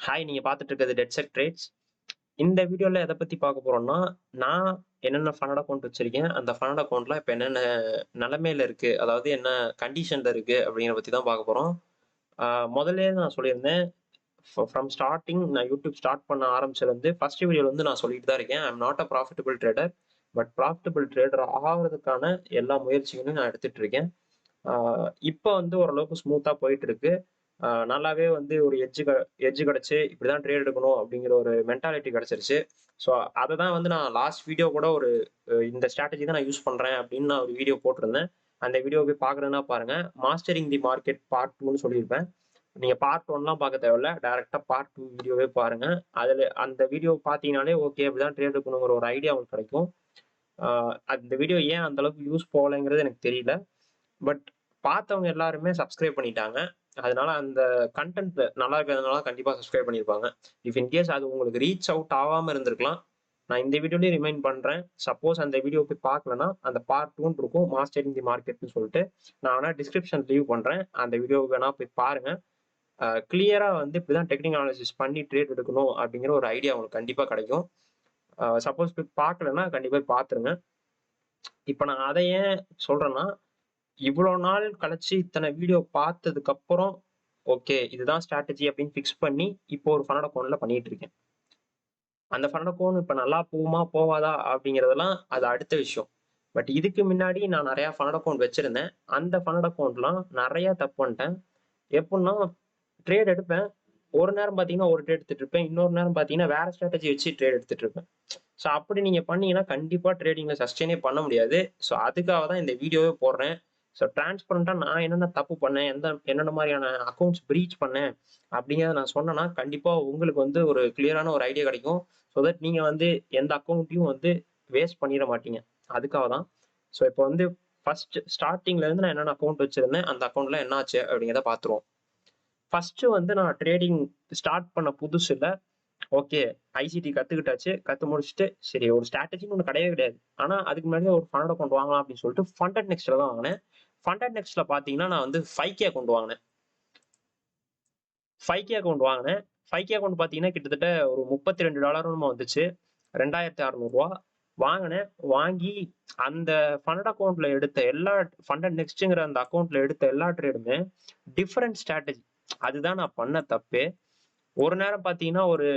Hi, நீங்க பார்த்துட்டு இருக்கிறது டெட்செக் ட்ரேட்ஸ். இந்த வீடியோல எத பத்தி பார்க்க போறோம்னா, நான் என்னென்ன ஃபண்ட் அக்கவுண்ட் வச்சிருக்கேன், அந்த ஃபண்ட் அக்கவுண்ட்ல இப்ப என்னென்ன நிலைமையில இருக்கு, அதாவது என்ன கண்டிஷன்ல இருக்கு அப்படிங்கிறத பத்தி தான் பார்க்க போறோம். அ முதல்லயே நான் சொல்லியிருந்தேன், ஃப்ரம் ஸ்டார்ட்டிங் நான் யூடியூப் ஸ்டார்ட் பண்ண ஆரம்பிச்சதுலருந்து ஃபர்ஸ்ட் வீடியோல வந்து நான் சொல்லிட்டு தான் இருக்கேன். I am not a profitable trader. But profitable trader ஆகுறதுக்கான எல்லா முயற்சிகளையும் நான் எடுத்துட்டு இருக்கேன். ஆ இப்ப வந்து ஓரளவுக்கு ஸ்மூத்தா போயிட்டு இருக்கு. நல்லாவே வந்து ஒரு எட்ஜ் கிடைச்சு, இப்படிதான் ட்ரேட் எடுக்கணும் அப்படிங்கிற ஒரு மென்டாலிட்டி கிடைச்சிருச்சு. ஸோ அததான் வந்து நான் லாஸ்ட் வீடியோ கூட ஒரு இந்த ஸ்ட்ராட்டஜி தான் நான் யூஸ் பண்றேன் அப்படின்னு நான் ஒரு வீடியோ போட்டிருந்தேன். அந்த வீடியோ போய் பார்க்கணும்னா பாருங்க. மாஸ்டரிங் தி மார்க்கெட் பார்ட் 2ன்னு சொல்லியிருப்பேன். நீங்க பார்ட் 1லாம் பார்க்க தேவையில்ல. டைரக்ட்டா பார்ட் 2 வீடியோவே பாருங்க. அதுல அந்த வீடியோ பார்த்தீங்கனாலே ஓகே இப்படிதான் ட்ரேட் எடுக்கணுங்கிற ஒரு ஐடியா உங்களுக்கு கிடைக்கும். ஆ அந்த வீடியோ ஏன் அந்த அளவுக்கு யூஸ் போகலைங்கிறது எனக்கு தெரியல. பட் பார்த்தவங்க எல்லாருமே சப்ஸ்கிரைப் பண்ணிட்டாங்க. அதனால அந்த கன்டென்ட் நல்லா இருக்கிறதுனால கண்டிப்பா சப்ஸ்கிரைப் பண்ணியிருப்பாங்க. இஃப் இன் கேஸ் அது உங்களுக்கு ரீச் அவுட் ஆகாம இருந்திருக்கலாம். நான் இந்த வீடியோலயே ரிமைண்ட் பண்றேன். சப்போஸ் அந்த வீடியோ போய் பார்க்கலன்னா, அந்த பார்ட் 2ன்னு இருக்கும். மாஸ்டரிங் தி மார்க்கெட்ன்னு சொல்லிட்டு. நான் வேணா டிஸ்கிரிப்ஷன் லீவ் பண்றேன். அந்த வீடியோ வேணா போய் பாருங்க. கிளியரா வந்து இப்படிதான் டெக்னிக்கல் அனாலிசிஸ் பண்ணி ட்ரேட் எடுக்கணும் அப்படிங்கிற ஒரு ஐடியா உங்களுக்கு கண்டிப்பா கிடைக்கும். சப்போஸ் போய் பார்க்கலன்னா கண்டிப்பா போய் பார்த்துருங்க. இப்ப நான் அத ஏன் சொல்றேன்னா, இவ்வளோ நாள் கழிச்சு இத்தனை வீடியோ பார்த்ததுக்கு அப்புறம், ஓகே இதுதான் ஸ்ட்ராட்டஜி அப்படின்னு ஃபிக்ஸ் பண்ணி, இப்போ ஒரு ஃபன்னோட அக்கவுண்ட்ல பண்ணிட்டு இருக்கேன். அந்த ஃபன்னோட அக்கவுண்ட் இப்ப நல்லா போகுமா, போவாதா அப்படிங்கிறதெல்லாம் அது அடுத்த விஷயம். பட் இதுக்கு முன்னாடி நான் நெறைய ஃபன்னோட அக்கவுண்ட் வச்சிருந்தேன். அந்த ஃபன்னோட அக்கவுண்ட்லாம் நெறைய தப்பு பண்ணிட்டேன். எப்புட்ன்னா, ட்ரேட் எடுப்பேன். ஒரு நேரம் பார்த்தீங்கன்னா, ஒரு ட்ரேட் எடுத்துட்டு இருப்பேன். இன்னொரு நேரம் பார்த்தீங்கன்னா, வேற ஸ்ட்ராட்டஜி வச்சு ட்ரேட் எடுத்துட்டு இருப்பேன். ஸோ அப்படி நீங்க பண்ணீங்கன்னா, கண்டிப்பா ட்ரேடிங்ல சஸ்டெயினே பண்ண முடியாது. ஸோ அதுக்காக தான் இந்த வீடியோவே போடுறேன். ஸோ டிரான்ஸ்பரன்ட்டா நான் என்னென்ன தப்பு பண்ணேன், என்னென்ன மாரியான அக்கவுண்ட்ஸ் பிரீச் பண்ணேன், அப்படிங்கிறத நான் சொன்னேன்னா, கண்டிப்பா உங்களுக்கு வந்து ஒரு கிளியரான ஒரு ஐடியா கிடைக்கும். ஸோ தட் நீங்க வந்து எந்த அக்கவுண்ட்டையும் வந்து வேஸ்ட் பண்ணிற மாட்டீங்க. அதுக்காக தான். ஸோ இப்போ வந்து ஃபர்ஸ்ட் ஸ்டார்ட்டிங்ல இருந்து நான் என்னென்ன அக்கவுண்ட் வச்சிருந்தேன், அந்த அக்கவுண்ட்ல என்ன ஆச்சு அப்படிங்கிறத பார்த்துருவோம். ஃபர்ஸ்ட் வந்து நான் ட்ரேடிங் ஸ்டார்ட் பண்ண புதுசுல ஓகே. ஐசிடி கத்துக்கிட்டாச்சு. கத்து முடிச்சுட்டு, சரி ஒரு ஸ்ட்ராட்டஜின்னு ஒண்ணு கிடையவே கிடையாது. ஆனா, அதுக்கு முன்னாடியே ஒரு ஃபண்ட் அக்கவுண்ட் வாங்கலாம் அப்படின்னு சொல்லிட்டு ஃபண்டட் நெக்ஸ்ட்ல தான் வாங்குனேன். ஃபண்டட் நெக்ஸ்ட்ல பார்த்தீங்கன்னா, நான் வந்து 5K அக்கவுண்ட் வாங்குனேன். 5K அக்கவுண்ட் வாங்குனேன். 5K அக்கவுண்ட் பார்த்தீங்கன்னா, கிட்டத்தட்ட ஒரு $32 என்னமோ வந்துச்சு. ரூ. 2,600 வாங்குனேன். வாங்கி அந்த ஃபண்டட் அக்கவுண்ட்ல எடுத்த எல்லா ஃபண்டட் நெக்ஸ்ட்ங்கிற அந்த அக்கவுண்ட்ல எடுத்த எல்லா ட்ரேடுமே டிஃபரண்ட் ஸ்ட்ராட்டஜி. அதுதான் நான் பண்ண தப்பே. ஒரு நேரம் பார்த்தீங்கன்னா, ஒரு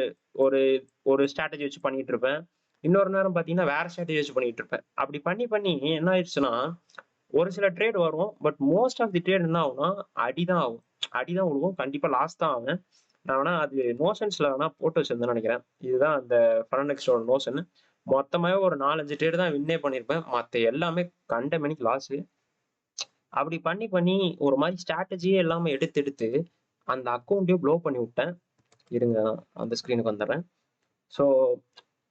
ஒரு ஒரு ஸ்ட்ராட்டஜி வச்சு பண்ணிட்டு இருப்பேன். இன்னொரு நேரம் பார்த்தீங்கன்னா, வேற ஸ்ட்ராட்டஜி வச்சு பண்ணிட்டு இருப்பேன். அப்படி பண்ணி, பண்ணி என்ன ஆயிடுச்சுன்னா, ஒரு சில ட்ரேட் வரும். But most of the trade என்ன ஆகும்னா, அடிதான் ஆகும். அடிதான் விழுகும். கண்டிப்பா லாஸ் தான் ஆவேன். நான் வேணா அது நோஷன்ஸ்ல வேணா போட்டு வச்சிருந்தேன்னு நெனைக்கிறேன். இதுதான் அந்த ஃபனனெக்ஸோட நோஷன். மொத்தமாவே ஒரு 4, 5 ட்ரேட் தான் வின்னே பண்ணியிருப்பேன். மத்த எல்லாமே கண்ட மேனிக்கு லாஸு. அப்படி பண்ணி, பண்ணி ஒரு மாரி ஸ்ட்ராட்டஜியே இல்லாம எடுத்து, எடுத்து அந்த அக்கவுண்ட்டயே ப்ளோ பண்ணி விட்டேன். இருங்க அந்த ஸ்க்ரீனுக்கு வந்துர்றேன். ஸோ,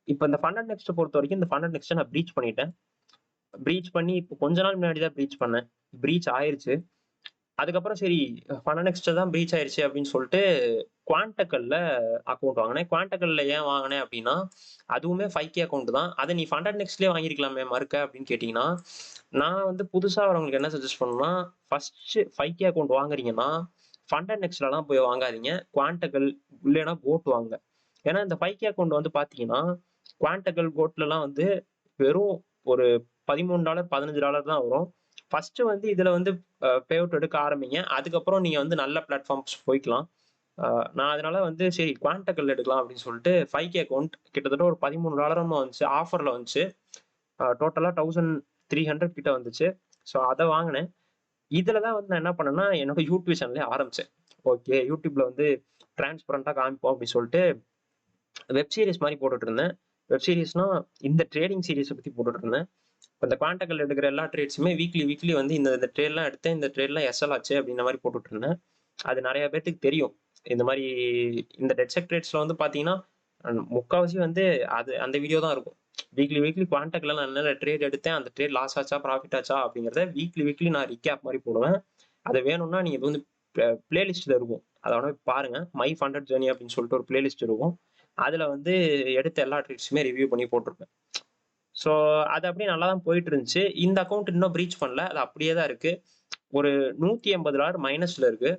இப்ப இந்த ஃபண்டட் நெக்ஸ்ட்ட பொறுத்தவரைக்கும், இந்த ஃபண்டட் நெக்ஸ்ட்ட நான் பிரீச் பண்ணிட்டேன். பிரீச் பண்ணி இப்போ கொஞ்ச நாள் முன்னாடி தான் பிரீச் பண்ணேன். பிரீச் ஆயிருச்சு. அதுக்கப்புறம் சரி ஃபண்டட் நெக்ஸ்ட்ட தான் பிரீச் ஆயிருச்சு அப்படின்னு சொல்லிட்டு, குவான்டக்கல்ல அக்கவுண்ட் வாங்குனேன். குவான்டக்கல்ல ஏன் வாங்குனேன் அப்படின்னா, அதுவுமே 5K அக்கவுண்ட் தான். அத நீ ஃபண்டட் நெக்ஸ்ட்லயே வாங்கியிருக்கலாமே மறுக்க அப்படின்னு கேட்டீங்கன்னா, நான் வந்து புதுசா வரவங்களுக்கு என்ன சஜெஸ்ட் பண்ணணும்னா, ஃபர்ஸ்ட் 5K அக்கவுண்ட் வாங்குறீங்கன்னா, ஃபண்டட் நெக்ஸ்ட்லலாம் போய் வாங்காதீங்க. குவான்டக்கல் இல்லைன்னா கோட் வாங்குங்க. ஏன்னா இந்த 5K அக்கவுண்ட் வந்து பார்த்தீங்கன்னா, குவான்டக்கல், கோட்லலாம் வந்து வெறும் ஒரு $13, $15 தான் வரும். ஃபர்ஸ்ட் வந்து இதுல வந்து பே அவுட் எடுக்க ஆரம்பிங்க. அதுக்கப்புறம் நீங்க வந்து நல்ல பிளாட்ஃபார்ம்ஸ் போய்க்கலாம். அ நான் அதனால வந்து சரி குவான்டக்கல் எடுக்கலாம் அப்படின்னு சொல்லிட்டு 5K அக்கவுண்ட் கிட்டத்தட்ட ஒரு $13 வந்துச்சு. ஆஃபர்ல வந்துச்சு. டோட்டலா 1300 கிட்ட வந்துச்சு. ஸோ அத வாங்குனேன். இதுல தான் வந்து நான் என்ன பண்ணேன்னா, என்னோட யூடியூப் சேனலே ஆரம்பிச்சேன். ஓகே யூடியூப்ல வந்து டிரான்ஸ்பரன்ட்டா காமிப்போம் அப்படின்னு சொல்லிட்டு வெப் சீரிஸ் மாரி போட்டுட்டு இருந்தேன். வெப் சீரிஸ்னா இந்த ட்ரேடிங் சீரிஸ பத்தி போட்டுட்டு இருந்தேன். இந்த குவான்டக்கல் எடுக்கிற எல்லா ட்ரேட்ஸுமே வீக்லி வீக்லி வந்து இந்த இந்த ட்ரேட்லாம் எடுத்தேன். இந்த ட்ரேட்லாம் எஸ்எல் ஆச்சு அப்படின்ற மாரி போட்டுட்டு இருந்தேன். அது நெறைய பேத்துக்கு தெரியும். இந்த மாரி இந்த டெட்செக் ட்ரேட்ஸ்ல வந்து பார்த்தீங்கன்னா, முக்காவாசி வந்து அது அந்த வீடியோ தான் இருக்கும். வீக்லி வீக்லி குவான்டக்ட்ல நான் என்னென்ன ட்ரேட் எடுத்தேன், அந்த ட்ரேட் லாஸ் ஆச்சா, ப்ராஃபிட் ஆச்சா அப்படிங்கிறத வீக்லி வீக்லி நான் ரிகேப் மாரி போடுவேன். அது வேணும்னா நீங்க வந்து பிளேலிஸ்ட்ல இருக்கும். அத வேணா போய் பாருங்க. மை ஃபண்டட் ஜர்னி அப்படின்னு சொல்லிட்டு ஒரு பிளேலிஸ்ட் இருக்கும். அதுல வந்து எடுத்த எல்லா ட்ரேட்ஸுமே ரிவ்யூ பண்ணி போட்டிருப்பேன். ஸோ அது அப்படியே நல்லா தான் போயிட்டு இருந்துச்சு. இந்த அக்கவுண்ட் இன்னும் பிரீச் பண்ணல. அது அப்படியே தான் இருக்கு. ஒரு $180 மைனஸ்ல இருக்கு.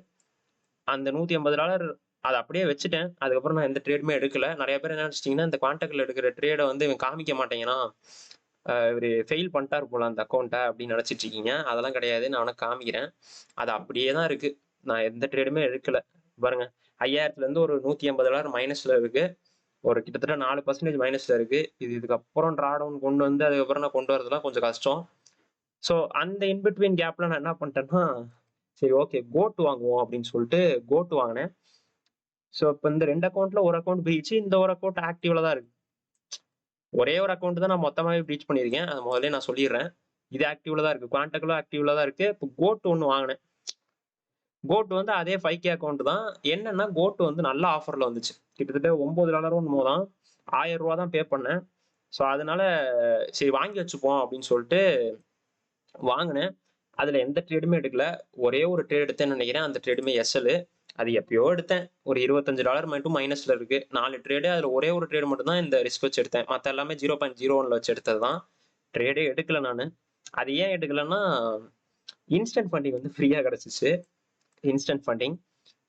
அந்த $180 அத அப்படியே வச்சுட்டேன். அதுக்கப்புறம் நான் எந்த ட்ரேடுமே எடுக்கல. நெறைய பேர் என்ன நெனச்சுட்டீங்கன்னா, இந்த கான்டாக்ட்ல எடுக்கிற ட்ரேட வந்து இவன் காமிக்க மாட்டேங்கிறான். இவரு ஃபெயில் பண்ணிட்டாரு போல அந்த அக்கவுண்ட்ட அப்படின்னு நெனச்சிட்டு இருக்கீங்க. அதெல்லாம் கிடையாது. நான் வேணா காமிக்கிறேன். அது அப்படியே தான் இருக்கு. நான் எந்த ட்ரேடுமே எடுக்கல. பாருங்க 5000லேருந்து ஒரு $180 மைனஸ்ல இருக்கு. ஒரு கிட்டத்தட்ட 4% மைனஸ்ல இருக்கு. இதுக்கப்புறம் ட்ரா டவுன் கொண்டு வந்து அதுக்கப்புறம் நான் கொண்டு வரதெல்லாம் கொஞ்சம் கஷ்டம். ஸோ அந்த இன் பிட்வீன் கேப்ல நான் என்ன பண்ணிட்டேன்னா, சரி ஓகே கோட் வாங்குவோம் அப்படின்னு சொல்லிட்டு கோட் வாங்குனேன். ஸோ இப்ப இந்த 2 அக்கவுண்ட்ல ஒரு அக்கவுண்ட் பிரீச். இந்த ஒரு அக்கவுண்ட் ஆக்டிவ்ல தான் இருக்கு. ஒரே ஒரு அக்கவுண்ட் தான் நான் மொத்தமாவே பிரீச் பண்ணியிருக்கேன். அத முதல்லயே நான் சொல்லிடுறேன். இது ஆக்டிவ்ல தான் இருக்கு. குவான்டக்லும் ஆக்டிவ்ல தான் இருக்கு. இப்போ கோட் ஒண்ணு வாங்குனேன். கோட் வந்து அதே 5K அக்கவுண்ட் தான். என்னன்னா கோட் வந்து நல்ல ஆஃபர்ல வந்துச்சு. கிட்டத்தட்ட $9 என்னமோ தான். ரூ. 1000 தான் பே பண்ணேன். ஸோ அதனால சரி வாங்கி வச்சுப்போம் அப்படின்னு சொல்லிட்டு வாங்குனேன். அதுல எந்த ட்ரேடுமே எடுக்கல. ஒரே ஒரு ட்ரேட் எடுத்தேன்னு நினைக்கிறேன். அந்த ட்ரேடுமே எஸ்எல். அது எப்பயோ எடுத்தேன். ஒரு $25 மட்டும் மைனஸ்ல இருக்கு. 4 ட்ரேடு. அதுல ஒரே ஒரு ட்ரேடு மட்டும் தான் இந்த ரிஸ்க் வச்சு எடுத்தேன். மத்த எல்லாமே 0.01ல வச்சு எடுத்தது தான். ட்ரேடே எடுக்கல நானு. அது ஏன் எடுக்கலன்னா, இன்ஸ்டன்ட் ஃபண்டிங் வந்து ஃப்ரீயா கிடைச்சுச்சு. Instant funding.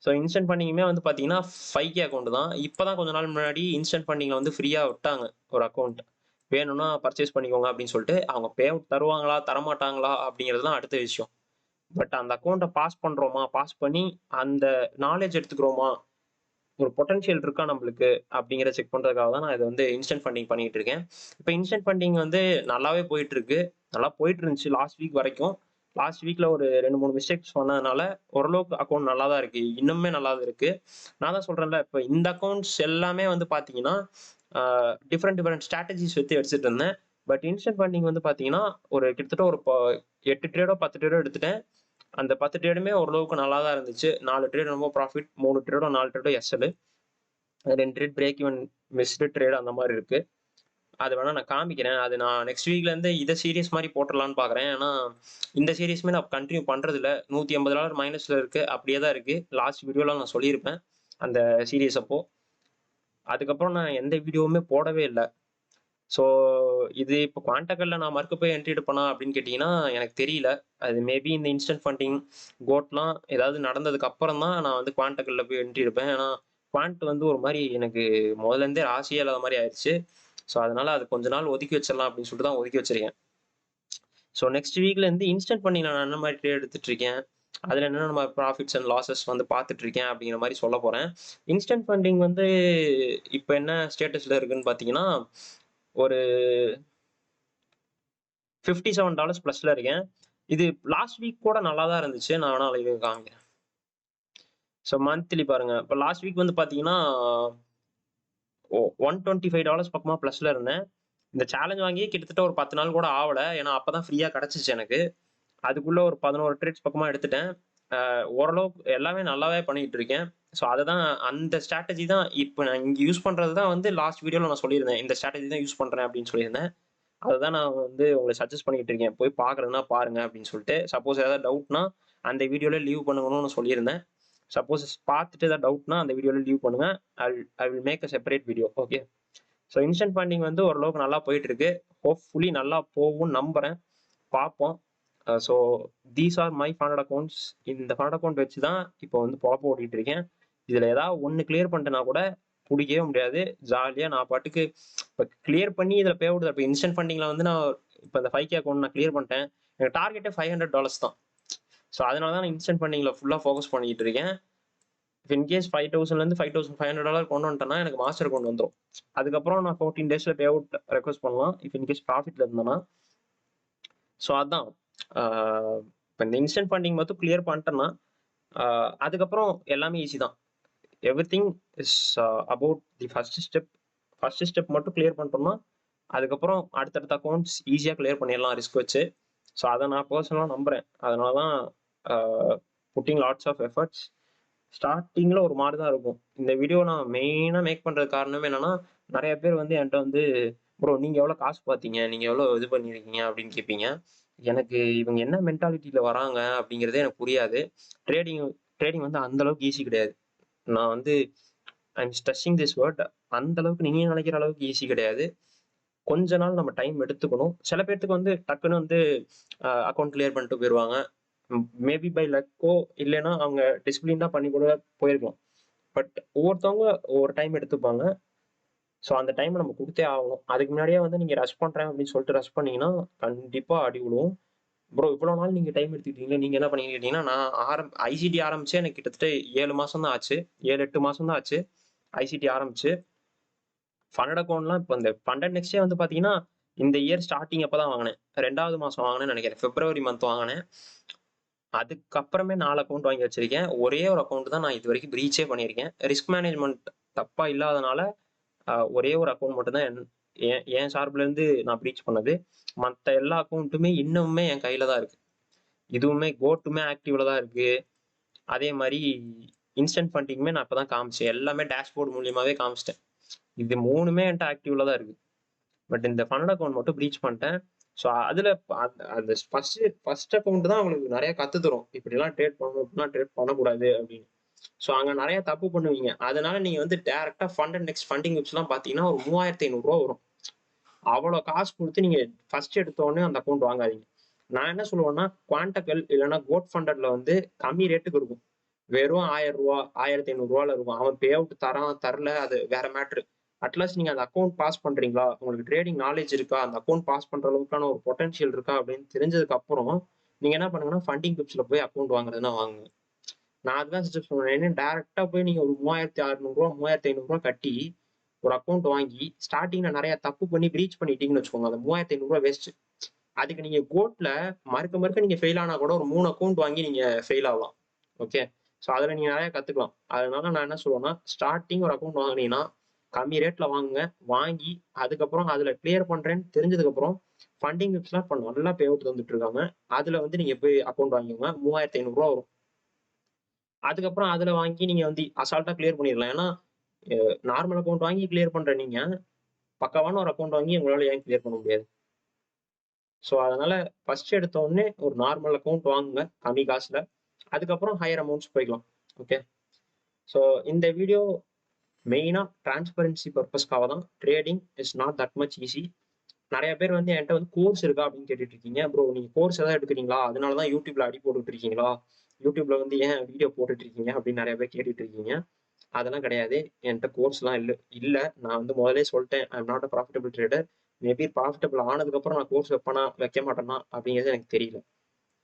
ஸோ இன்ஸ்டன்ட் ஃபண்டிங்குமே வந்து பார்த்தீங்கன்னா 5K அக்கவுண்ட் தான். இப்பதான் கொஞ்ச நாள் முன்னாடி இன்ஸ்டன்ட் ஃபண்டிங்ல வந்து ஃப்ரீயா விட்டாங்க ஒரு அக்கவுண்ட். வேணும்னா பர்ச்சேஸ் பண்ணிக்கோங்க அப்படின்னு சொல்லிட்டு அவங்க பே அவுட் தருவாங்களா தரமாட்டாங்களா அப்படிங்கிறதுலாம் அடுத்த விஷயம். பட் அந்த அக்கௌண்ட்டை பாஸ் பண்றோமா பாஸ் பண்ணி அந்த நாலேஜ் எடுத்துக்கிறோமா ஒரு பொட்டன்ஷியல் இருக்கா நம்மளுக்கு அப்படிங்கிற செக் பண்றதுக்காக தான் நான் இதை வந்து இன்ஸ்டன்ட் ஃபண்டிங் பண்ணிட்டு இருக்கேன். இப்போ இன்ஸ்டன்ட் ஃபண்டிங் வந்து நல்லாவே போயிட்டு இருக்கு. நல்லா போயிட்டு இருந்துச்சு லாஸ்ட் வீக் வரைக்கும். லாஸ்ட் வீக்ல ஒரு 2-3 மிஸ்டேக்ஸ் பண்ணதுனால ஓரளவுக்கு அக்கௌண்ட் நல்லா தான் இருக்கு. இன்னுமே நல்லா தான் இருக்கு. நான் தான் சொல்றேன்ல இப்போ இந்த அக்கௌண்ட்ஸ் எல்லாமே வந்து பாத்தீங்கன்னா டிஃப்ரெண்ட் டிஃப்ரெண்ட் ஸ்ட்ராட்டஜிஸ் வச்சு எடுத்துட்டு இருந்தேன். பட் இன்ஸ்டன்ட் ஃபண்டிங் வந்து பாத்தீங்கன்னா ஒரு கிட்டத்தட்ட ஒரு 8 ட்ரேடோ 10 ட்ரேடோ எடுத்துட்டேன். அந்த 10 ட்ரேடுமே ஓரளவுக்கு நல்லா தான் இருந்துச்சு. 4 ட்ரேட் ரொம்ப ப்ராஃபிட், 3 ட்ரேடோ 4 ட்ரேடோ SL. 2 trade break even missed trade அந்த மாதிரி இருக்கு. அது வேணா நான் காமிக்கிறேன். அது நான் நெக்ஸ்ட் வீக்ல இருந்து இதை சீரிஸ் மாதிரி போட்டுடலான்னு பாக்குறேன். ஏன்னா இந்த சீரிஸ்மே நான் கண்டினியூ பண்றது இல்ல. $180 மைனஸ்ல இருக்கு. அப்படியே தான் இருக்கு. லாஸ்ட் வீடியோல நான் சொல்லியிருப்பேன் அந்த சீரிஸ் அப்போ. அதுக்கப்புறம் நான் எந்த வீடியோவுமே போடவே இல்ல. ஸோ இது இப்போ குவான்டகல்ல நான் மறுக்க போய் என்ட்ரி எடுப்பேனா அப்படின்னு கேட்டீங்கன்னா எனக்கு தெரியல. அது மேபி இந்த இன்ஸ்டன்ட் ஃபண்டிங் கோட்லாம் ஏதாவது நடந்ததுக்கு அப்புறம் தான் நான் வந்து குவான்டகல்ல போய் என்ட்ரி எடுப்பேன். ஏன்னா குவான்ட் வந்து ஒரு மாதிரி எனக்கு முதல்ல இருந்தே ராசியே இல்லாத மாதிரி ஆயிடுச்சு. ஸோ அதனால அது கொஞ்ச நாள் ஒதுக்கி வச்சிடலாம் அப்படின்னு சொல்லிட்டு தான் ஒதுக்கி வச்சிருக்கேன். ஸோ நெக்ஸ்ட் வீக்ல இருந்து இன்ஸ்டன்ட் ஃபண்டிங் நான் என்ன மாதிரி ட்ரேட் எடுத்துட்டு இருக்கேன். அதுல என்ன நம்ம ப்ராஃபிட்ஸ் அண்ட் லாசஸ் வந்து பார்த்துட்டு இருக்கேன் அப்படிங்கிற மாதிரி சொல்ல போறேன். இன்ஸ்டன்ட் ஃபண்டிங் வந்து இப்போ என்ன ஸ்டேட்டஸ்ல இருக்குன்னு பார்த்தீங்கன்னா ஒரு $57 பிளஸ்ல இருக்கேன். இது லாஸ்ட் வீக் கூட நல்லா தான் இருந்துச்சு. நான் வேணா அதையும் காமிக்கிறேன். ஸோ மந்த்லி பாருங்க. இப்போ லாஸ்ட் வீக் வந்து பார்த்தீங்கன்னா, $125 பக்கமா பிளஸ்ல இருந்தேன். இந்த சேலஞ்ச் வாங்கியே கிட்டத்தட்ட ஒரு 10 நாள் கூட ஆவல. ஏன்னா அப்பதான் ஃப்ரீயா கிடைச்சுச்சு எனக்கு. அதுக்குள்ள ஒரு 11 ட்ரேட்ஸ் பக்கமா எடுத்துட்டேன். ஓரளவுக்கு எல்லாமே நல்லாவே பண்ணிட்டு இருக்கேன். ஸோ அததான் அந்த ஸ்ட்ராட்டஜி தான் இப்ப நான் இங்க யூஸ் பண்றது தான் வந்து லாஸ்ட் வீடியோல நான் சொல்லியிருந்தேன். இந்த ஸ்ட்ராட்டஜி தான் யூஸ் பண்றேன் அப்படின்னு சொல்லியிருந்தேன். அததான் நான் வந்து உங்களுக்கு சஜெஸ்ட் பண்ணிட்டு இருக்கேன். போய் பார்க்கறதுன்னா பாருங்க அப்படின்னு சொல்லிட்டு. சப்போஸ் ஏதாவது டவுட்னா அந்த வீடியோல லீவ் பண்ணுங்கன்னு சொல்லியிருந்தேன். சப்போஸ் பார்த்துட்டு ஏதாவது டவுட்னா அந்த வீடியோல லீவ் பண்ணுங்க. I will make a separate video. Okay. So instant funding வந்து ஓரளவுக்கு நல்லா போயிட்டு இருக்கு. ஹோப்ஃபுல்லி நல்லா போகும்னு நம்புறேன். பார்ப்போம். So these are my funded accounts. இந்த ஃபண்டட் அக்கௌண்ட் வச்சு தான் இப்போ வந்து பொழப்பு ஓட்டிட்டு இருக்கேன். இதுல ஏதாவது ஒன்று கிளியர் பண்ணிட்டேன்னா கூட பிடிக்கவே முடியாது. ஜாலியா நான் பாட்டுக்கு இப்போ கிளியர் பண்ணி இதுல பே அவுட் இப்போ இன்ஸ்டன்ட் ஃபண்டிங்ல வந்து நான் இப்போ இந்த 5K அக்கௌண்ட் நான் கிளியர் பண்ணிட்டேன். எனக்கு டார்கெட்டே $500 தான். ஸோ அதனால தான் நான் இன்ஸ்டன்ட் ஃபண்டிங்ல ஃபுல்லா ஃபோக்கஸ் பண்ணிட்டு இருக்கேன். இன்கேஸ் 5000லேருந்து $5500 கொண்டு வந்துட்டேன்னா எனக்கு மாஸ்டர் அக்கௌண்ட் வந்துடும். அதுக்கப்புறம் நான் 14 டேஸ்ல பே அவுட் ரெக்வஸ்ட் பண்ணலாம். இஃப் இன்கேஸ் ப்ராஃபிட்ல இருந்தேன்னா. ஸோ அதான் இப்போ இந்த இன்ஸ்டன்ட் ஃபண்டிங் மட்டும் கிளியர் பண்ணிட்டேன்னா அதுக்கப்புறம் எல்லாமே ஈஸி தான். Everything is about the first step. First step மட்டும் கிளியர் பண்ணிட்டோம்னா அதுக்கப்புறம் அடுத்தடுத்த அக்கௌண்ட்ஸ் ஈஸியாக கிளியர் பண்ணிடலாம் ரிஸ்க் வச்சு. ஸோ அதை நான் பர்சனலாக நம்புறேன். அதனால தான் புட்டிங் லாட்ஸ் ஆஃப் எஃபர்ட்ஸ். ஸ்டார்டிங்ல ஒரு மாதிரி தான் இருக்கும். இந்த வீடியோ நான் மெயினாக மேக் பண்றது காரணம் என்னன்னா நிறைய பேர் வந்து என்கிட்ட வந்து ப்ரோ நீங்க எவ்வளவு காசு பார்த்தீங்க, நீங்க எவ்வளவு இது பண்ணிருக்கீங்க அப்படின்னு கேட்பீங்க. எனக்கு இவங்க என்ன மென்டாலிட்டியில வராங்க அப்படிங்கிறதே எனக்கு புரியாது. ட்ரேடிங் ட்ரேடிங் வந்து அந்த அளவுக்கு ஈஸி கிடையாது. நான் வந்து ஐம் ஸ்ட்ரெஸ்ஸிங் திஸ் வேர்ட். அந்த அளவுக்கு நீங்க நினைக்கிற அளவுக்கு ஈஸி கிடையாது. கொஞ்ச நாள் நம்ம டைம் எடுத்துக்கணும். சில பேர்த்துக்கு வந்து டக்குன்னு வந்து அக்கௌண்ட் கிளியர் பண்ணிட்டு போயிருவாங்க. மேபி பை லக்கோ இல்லைன்னா அவங்க டிசிப்ளின்டா பண்ணி கூட போயிருக்கலாம். பட் ஒவ்வொருத்தவங்க ஒவ்வொரு டைம் எடுத்துப்பாங்க. ஸோ அந்த டைம் நம்ம குடுத்தே ஆகணும். அதுக்கு முன்னாடியே வந்து நீங்க ரஷ் பண்றேன் அப்படின்னு சொல்லிட்டு ரஷ் பண்ணீங்கன்னா, கண்டிப்பா அடி விழுவும். ப்ரோ இவ்வளோ நாள் நீங்க டைம் எடுத்துக்கிட்டீங்களே, நீங்க என்ன பண்ணீங்கன்னு கேட்டீங்கன்னா, நான் ஐசிடி ஆரம்பிச்சே எனக்கு கிட்டத்தட்ட 7 மாசம் தான் ஆச்சு. 7, 8 மாசம் தான் ஆச்சு. ஐசிடி ஆரம்பிச்சு. ஃபண்டட் அக்கவுண்ட்லாம் இப்ப இந்த ஃபண்டட் நெக்ஸ்ட்டே வந்து பார்த்தீங்கன்னா, இந்த இயர் ஸ்டார்ட்டிங் அப்ப தான் வாங்குனேன். 2வது மாசம் வாங்குனேன்னு நெனைக்கிறேன். பிப்ரவரி மந்த் வாங்குனேன். அதுக்கப்புறமே 4 அக்கவுண்ட் வாங்கி வச்சிருக்கேன். ஒரே ஒரு அக்கவுண்ட் தான் நான் இதுவரைக்கும் பிரீச்சே பண்ணியிருக்கேன். ரிஸ்க் மேனேஜ்மென்ட் தப்பா இல்லாதனால, ஒரே ஒரு அக்கவுண்ட் மட்டும் தான் என் சார்புல இருந்து நான் பிரீச் பண்ணது. மத்த எல்லா அக்கவுண்ட்டுமே இன்னமுமே என் கையில தான் இருக்கு. இதுவுமே கோட்டுமே ஆக்டிவ்ல தான் இருக்கு. அதே மாரி இன்ஸ்டன்ட் ஃபண்டிங்குமே நான் இப்ப தான் காமிச்சேன். எல்லாமே டேஷ்போர்ட் மூலியமாவே காமிச்சுட்டேன். இது 3மே என்ட்ட ஆக்டிவ்ல தான் இருக்கு. பட் இந்த ஃபண்டட் அக்கவுண்ட் மட்டும் பிரீச் பண்ணிட்டேன். ஸோ அதுல அந்த ஃபர்ஸ்ட் அக்கவுண்ட் தான் உங்களுக்கு நிறைய கத்து தரும். இப்படிலாம் ட்ரேட் பண்ணணும், இப்படிலாம் ட்ரேட் பண்ணக்கூடாது அப்படின்னு. ஸோ அங்க நிறைய தப்பு பண்ணுவீங்க. அதனால நீங்க வந்து டைரக்டா ஃபண்ட் நெக்ஸ்ட் ஃபண்டிங் எல்லாம் பாத்தீங்கன்னா ஒரு 3500 ரூபா வரும். அவ்வளவு காசு கொடுத்து நீங்க ஃபர்ஸ்ட் எடுத்த உடனே அந்த அக்கவுண்ட் வாங்காதீங்க. நான் என்ன சொல்லுவேன்னா குவாண்டக்கல் இல்லைன்னா கோட் ஃபண்டட்ல வந்து கம்மி ரேட்டுக்கு இருக்கும். வெறும் 1000 ரூபா 1500 ரூபால இருக்கும். அவன் பே அவுட் தரான் தரல அது வேற மேட்ரு. அட்லீஸ்ட் நீங்க அந்த அக்கவுண்ட் பாஸ் பண்றீங்களா, உங்களுக்கு ட்ரேடிங் நாலேஜ் இருக்கா, அந்த அக்கவுண்ட் பாஸ் பண்ற அளவுக்கான ஒரு பொட்டன்ஷியல் இருக்கா அப்படின்னு தெரிஞ்சதுக்கு அப்புறம் நீங்க என்ன பண்ணுங்கன்னா ஃபண்டிங் பிப்ஸ்ல போய் அக்கவுண்ட் வாங்குறதுன்னா வாங்குங்க. நான் அதுதான் சஜஸ்ட் பண்ணுவேன். ஏன்னா டைரக்டா போய் நீங்க ஒரு 3600 ரூபா 3500 ரூபா கட்டி ஒரு அக்கவுண்ட் வாங்கி ஸ்டார்டிங்ல நிறைய தப்பு பண்ணி பிரீச் பண்ணிட்டீங்கன்னு வச்சுக்கோங்க. அந்த 3500 ரூபா வேஸ்ட். அதுக்கு நீங்க கோட்ல மறுக்க மறுக்க நீங்க ஃபெயில் ஆனா கூட ஒரு 3 அக்கவுண்ட் வாங்கி நீங்க ஃபெயில் ஆகலாம். ஓகே. ஸோ அதுல நீங்க நிறைய கத்துக்கலாம். அதனால நான் என்ன சொல்லுவேன்னா ஸ்டார்டிங் ஒரு அக்கவுண்ட் வாங்குனீங்கன்னா கம்மி ரேட்ல வாங்குங்க. வாங்கி அதுக்கப்புறம் அதுல கிளியர் பண்றேன்னு தெரிஞ்சதுக்கு அப்புறம் ஃபண்டிங் எல்லாம் இப்ப நல்லா பே அவுட் வந்துட்டு இருக்காங்க. அதுல வந்து நீங்க போய் அக்கவுண்ட் வாங்கிக்கோங்க. 3500 ரூபா வரும். அதுக்கப்புறம் அதுல வாங்கி நீங்க வந்து அசால்ட்டா கிளியர் பண்ணிடலாம். ஏன்னா நார்மல் அக்கவுண்ட் வாங்கி கிளியர் பண்ற நீங்க பக்காவான ஒரு அக்கவுண்ட் வாங்கி உங்களால ஏன் கிளியர் பண்ண முடியாது? ஸோ அதனால ஃபர்ஸ்ட் எடுத்த உடனே ஒரு நார்மல் அக்கவுண்ட் வாங்குங்க கம்மி காசுல. அதுக்கப்புறம் ஹையர் அமௌண்ட்ஸ் போய்க்கலாம். ஓகே. ஸோ இந்த வீடியோ மெயினா டிரான்ஸ்பரன்சி பர்பஸ்க்காக தான். Trading is not that much easy. நிறைய பேர் வந்து என்கிட்ட வந்து கோர்ஸ் இருக்கா அப்படின்னு கேட்டுட்டு இருக்கீங்க. ப்ரோ நீங்க கோர்ஸ் ஏதாவது எடுக்கிறீங்களா, அதனாலதான் யூடியூப்ல அடி போட்டுட்டு இருக்கீங்களா, யூடியூப்ல வந்து ஏன் வீடியோ போட்டுட்டு இருக்கீங்க அப்படின்னு நிறைய பேர் கேட்டுட்டு இருக்கீங்க. அதெல்லாம் கிடையாது. என்கிட்ட கோர்ஸ்லாம் இல்ல. நான் வந்து முதலே சொல்லிட்டேன், I am not a profitable trader. Maybe profitable ஆனதுக்கு அப்புறம் நான் கோர்ஸ் வைப்பேனா வைக்க மாட்டேனா அப்படிங்கிறது எனக்கு தெரியல.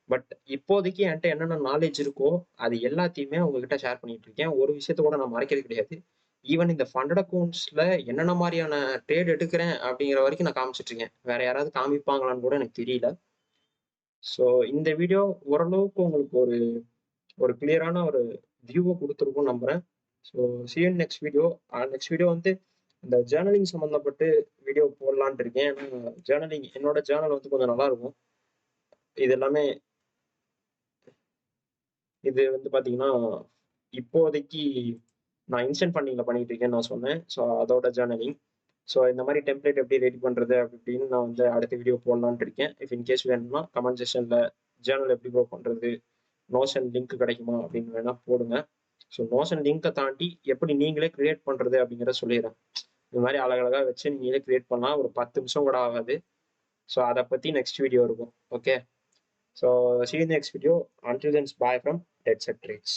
பட் இப்போதைக்கு என்கிட்ட என்னென்ன நாலேஜ் இருக்கோ அது எல்லாத்தையுமே உங்ககிட்ட ஷேர் பண்ணிட்டு இருக்கேன். ஒரு விஷயத்த கூட நான் மறைக்கிறது கிடையாது. ஈவன் இந்த ஃபண்டட் அக்கவுண்ட்ஸ்ல என்னென்ன மாதிரியான ட்ரேட் எடுக்கிறேன் அப்படிங்கிற வரைக்கும் நான் காமிச்சிட்டு இருக்கேன். வேற யாராவது காமிப்பாங்களான்னு கூட எனக்கு தெரியல. ஸோ இந்த வீடியோ ஓரளவுக்கு உங்களுக்கு ஒரு ஒரு கிளியரான ஒரு வியூவை கொடுத்துருக்கும் நம்புறேன். So see you in next video. Next video வந்து இந்த ஜேர்னலிங் சம்மந்தப்பட்டு வீடியோ போடலான்ட்டு இருக்கேன். ஏன்னா ஜேர்னலிங் என்னோட ஜேர்னல் வந்து கொஞ்சம் நல்லா இருக்கும். இது எல்லாமே இது வந்து பாத்தீங்கன்னா இப்போதைக்கு நான் இன்ஸ்டன்ட் ஃபண்டிங்ல பண்ணிட்டு இருக்கேன்னு நான் சொன்னேன். ஸோ அதோட ஜேர்னலிங். ஸோ இந்த மாதிரி டெம்ப்ளேட் எப்படி ரெடி பண்றது அப்படி இப்படின்னு நான் வந்து அடுத்த வீடியோ போடலான்ட்டு இருக்கேன். இஃப் இன்கேஸ் வேணும்னா கமெண்ட் செக்ஷன்ல ஜேர்னல் எப்படி ப்ரோ பண்றது, நோஷன் லிங்க் கிடைக்குமா அப்படின்னு வேணா போடுங்க. ஸோ நோஷன் லிங்கை தாண்டி எப்படி நீங்களே கிரியேட் பண்றது அப்படிங்கிறத சொல்லிடுறேன். இந்த மாதிரி அழகழகா வச்சு நீங்களே கிரியேட் பண்ணலாம். ஒரு 10 நிமிஷம் கூட ஆகாது. ஸோ அதை பத்தி நெக்ஸ்ட் வீடியோ இருக்கும். Okay. So see you in the next video. Until then, bye from Dead Set Trades.